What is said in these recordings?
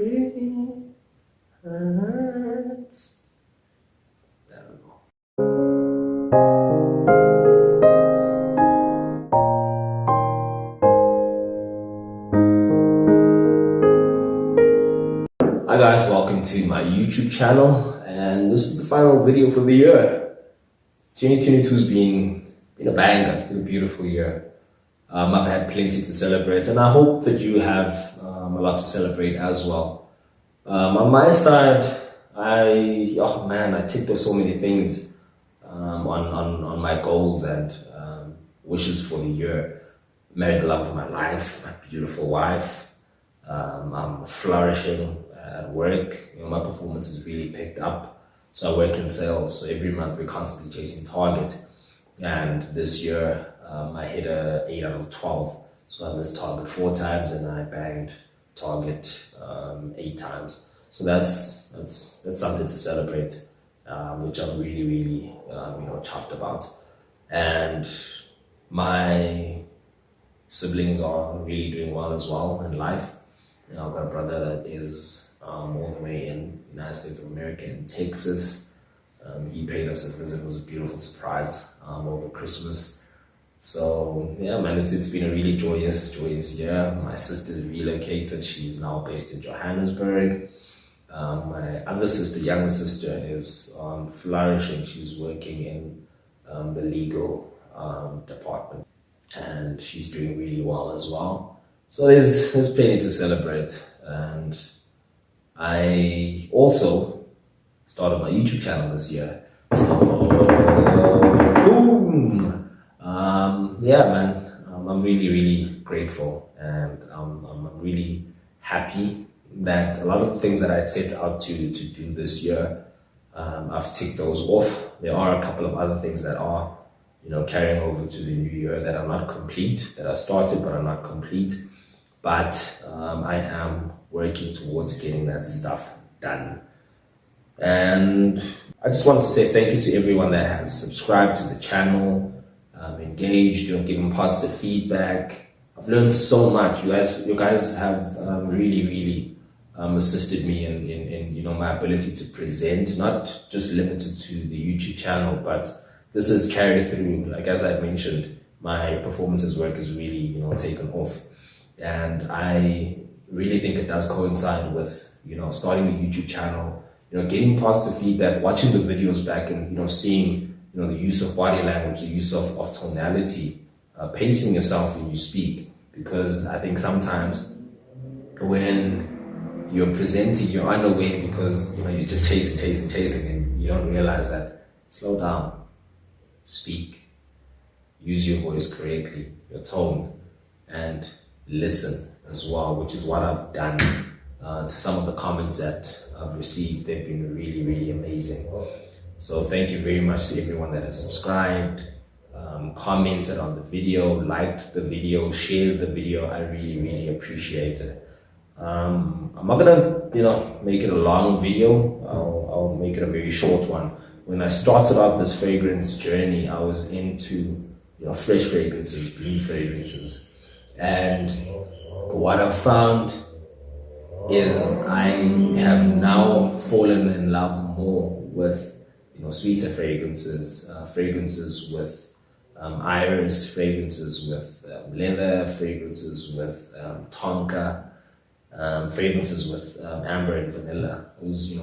Breathing hurts. I don't know. Hi guys, welcome to my YouTube channel, and this is the final video for the year. 2022 has been a banger. It's been a beautiful year. I've had plenty to celebrate, and I hope that you have a lot to celebrate as well. On my side, I ticked off so many things on my goals and wishes for the year. Married the love of my life, my beautiful wife. I'm flourishing at work. My performance has really picked up. So I work in sales, so every month we're constantly chasing target. And this year I hit a 8 out of 12. So I missed target 4 times and I banged target 8 times. So that's something to celebrate, which I'm really chuffed about. And my siblings are really doing well as well in life. I've got a brother that is all the way in the United States of America, in Texas. He paid us a visit. It was a beautiful surprise over Christmas. So yeah, man, it's been a really joyous year. My sister's relocated. She's now based in Johannesburg. My other sister, younger sister, is flourishing. She's working in the legal department, and she's doing really well as well. So there's plenty to celebrate. And I also started my YouTube channel this year. So boom! Yeah, man, I'm really grateful, and I'm really happy that a lot of the things that I set out to do this year, I've ticked those off. There are a couple of other things that are, carrying over to the new year that are not complete, that I started but are not complete. But I am working towards getting that stuff done. And I just want to say thank you to everyone that has subscribed to the channel, engaged, giving positive feedback. I've learned so much. You guys have really assisted me in my ability to present, not just limited to the YouTube channel, but this is carried through. Like, as I mentioned, my performances work is really taken off. And I really think it does coincide with, starting the YouTube channel, getting positive feedback, watching the videos back, and, seeing, the use of body language, the use of tonality, pacing yourself when you speak. Because I think sometimes when you're presenting, you're unaware because, you're just chasing, and you don't realize that. Slow down, speak, use your voice correctly, your tone, and listen as well, which is what I've done. To some of the comments that I've received, they've been really amazing. So thank you very much to everyone that has subscribed, commented on the video, liked the video, shared the video. I really appreciate it. I'm not gonna make it a long video. I'll make it a very short one. When I started out this fragrance journey, I was into fresh fragrances, green fragrances. And what I've found is I have now fallen in love more with sweeter fragrances, fragrances with iris, fragrances with leather, fragrances with tonka, fragrances with amber and vanilla. Those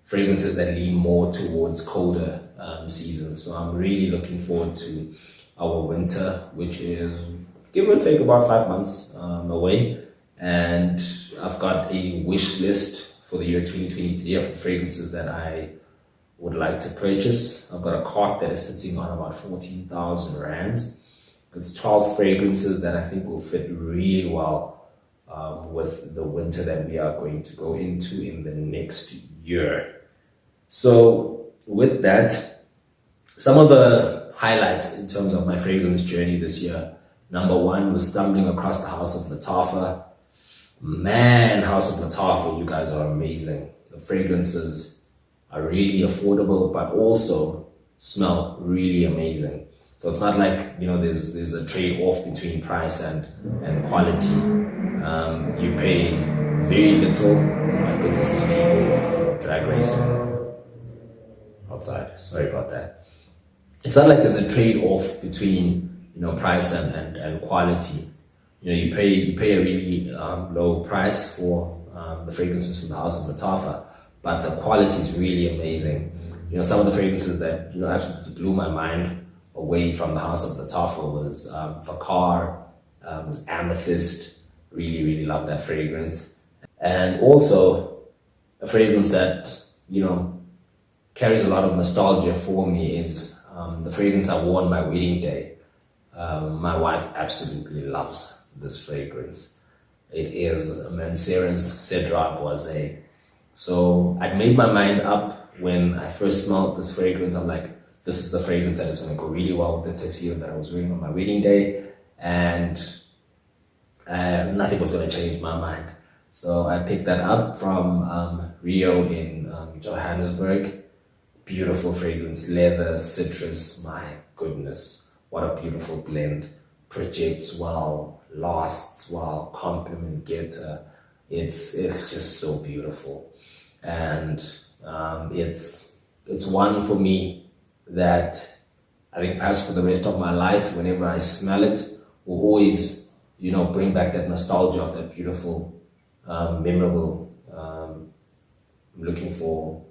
fragrances that lean more towards colder seasons. So I'm really looking forward to our winter, which is give or take about 5 months away. And I've got a wish list for the year 2023 of fragrances that I would like to purchase. I've got a cart that is sitting on about 14,000 rands. It's 12 fragrances that I think will fit really well with the winter that we are going to go into in the next year. So with that, some of the highlights in terms of my fragrance journey this year. Number 1 was stumbling across the House of Lattafa. Man, House of Lattafa, you guys are amazing. The fragrances are really affordable, but also smell really amazing. So it's not like, there's a trade-off between price and quality. You pay very little. My goodness, these people drag racing outside. Sorry about that. It's not like there's a trade-off between, you know, price and quality. You know, you pay a really low price for the fragrances from the House of Lattafa, but the quality is really amazing. You know, some of the fragrances that, you know, absolutely blew my mind away from the House of Lattafa was Vakar, was Amethyst. Really, really love that fragrance. And also a fragrance that, you know, carries a lot of nostalgia for me is the fragrance I wore on my wedding day. My wife absolutely loves this fragrance. It is Mancera's Cedrat Boise. So I'd made my mind up when I first smelled this fragrance. I'm like, this is the fragrance that is going to go really well with the tuxedo that I was wearing on my wedding day, and nothing was going to change my mind. So I picked that up from Rio in Johannesburg. Beautiful fragrance, leather, citrus. My goodness, what a beautiful blend. Projects well, lasts well, compliment getter. It's just so beautiful, and it's one for me that I think perhaps for the rest of my life, whenever I smell it, will always, you know, bring back that nostalgia of that beautiful, memorable. I'm looking for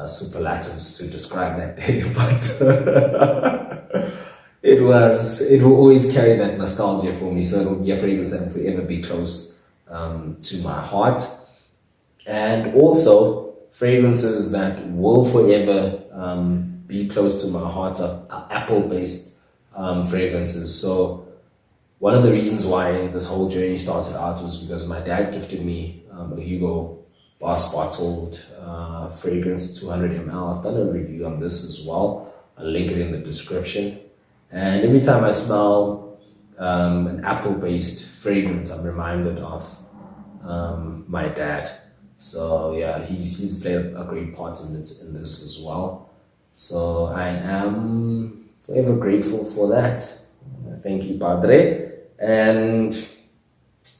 superlatives to describe that day, but it will always carry that nostalgia for me. So it will be a fragrance that will forever be close to my heart. And also fragrances that will forever be close to my heart are apple-based fragrances. So one of the reasons why this whole journey started out was because my dad gifted me a Hugo Boss bottled fragrance, 200 ml. I've done a review on this as well. I'll link it in the description. And every time I smell an apple-based fragrance, I'm reminded of my dad. So yeah, he's played a great part in this as well. So I am forever grateful for that. Thank you, Padre. And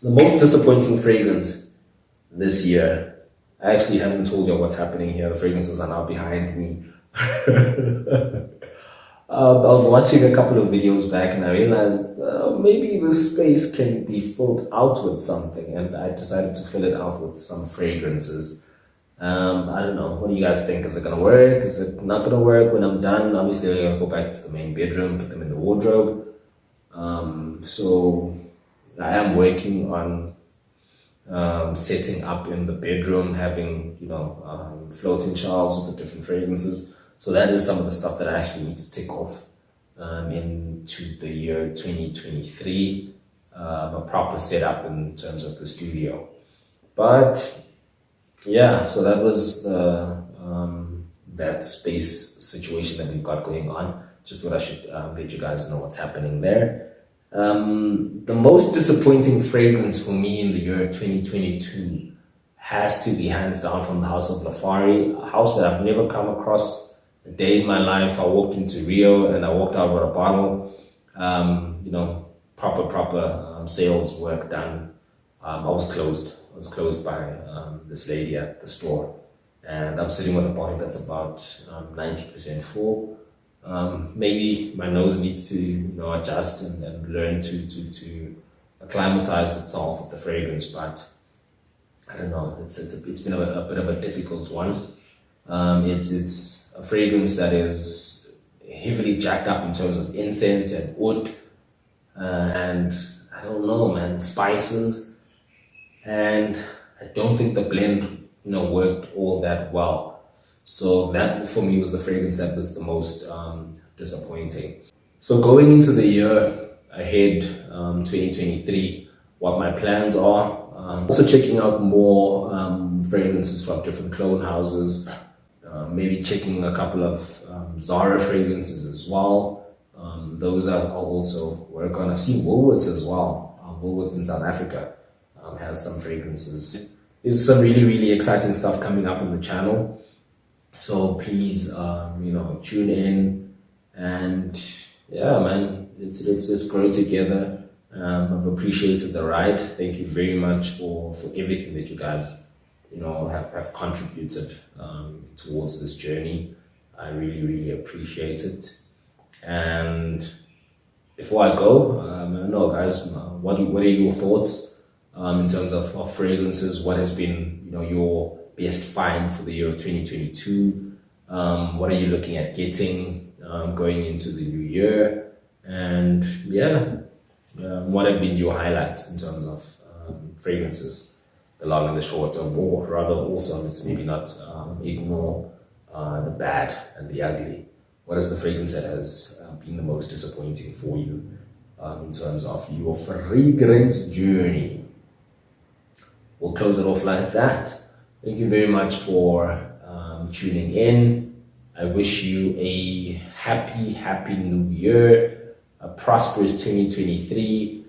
the most disappointing fragrance this year, I actually haven't told you what's happening here. The fragrances are now behind me. I was watching a couple of videos back and I realized maybe this space can be filled out with something, and I decided to fill it out with some fragrances. I don't know, what do you guys think? Is it gonna work? Is it not gonna work? When I'm done, obviously I'm gonna go back to the main bedroom, put them in the wardrobe. So I am working on setting up in the bedroom, having, you know, floating shelves with the different fragrances. So that is some of the stuff that I actually need to tick off into the year 2023, a proper setup in terms of the studio. But yeah, so that was the that space situation that we've got going on. Just thought I should let you guys know what's happening there. The most disappointing fragrance for me in the year 2022 has to be hands down from the House of Lafari, a house that I've never come across a day in my life. I walked into Rio and I walked out with a bottle. You know, proper sales work done. I was closed by this lady at the store, and I'm sitting with a bottle that's about 90% full. Maybe my nose needs to, you know, adjust and learn to acclimatize itself with the fragrance, but I don't know. It's been a bit of a difficult one. It's a fragrance that is heavily jacked up in terms of incense and wood, and I don't know, man, spices, and I don't think the blend, you know, worked all that well. So that for me was the fragrance that was the most disappointing. So going into the year ahead, 2023, what my plans are, also checking out more fragrances from different clone houses, maybe checking a couple of Zara fragrances as well. Those I'll also work on. I've seen Woolworths as well. Woolworths in South Africa has some fragrances. There's some really exciting stuff coming up on the channel. So please, you know, tune in, and yeah, man, let's grow together. I've appreciated the ride. Thank you very much for everything that you guys, have contributed towards this journey. I really, really appreciate it. And before I go, no, guys, what are your thoughts in terms of fragrances? What has been, your best find for the year of 2022? What are you looking at getting going into the new year? And what have been your highlights in terms of fragrances, the long and the short, or rather also, let's maybe not ignore the bad and the ugly. What is the fragrance that has been the most disappointing for you in terms of your fragrance journey? We'll close it off like that. Thank you very much for tuning in. I wish you a happy new year, a prosperous 2023.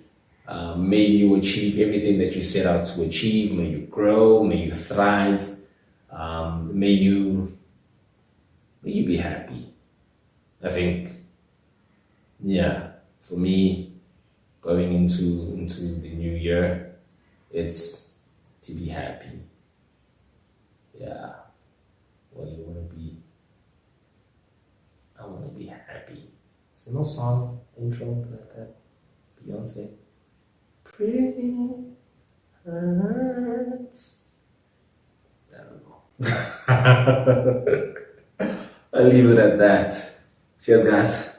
May you achieve everything that you set out to achieve. May you grow, may you thrive, may you be happy. I think, for me, going into the new year, it's to be happy. Yeah. What do you want to be? I want to be happy. Is there no song intro like that? Beyonce. Pretty hurts. I don't know. I'll leave it at that. Cheers, guys.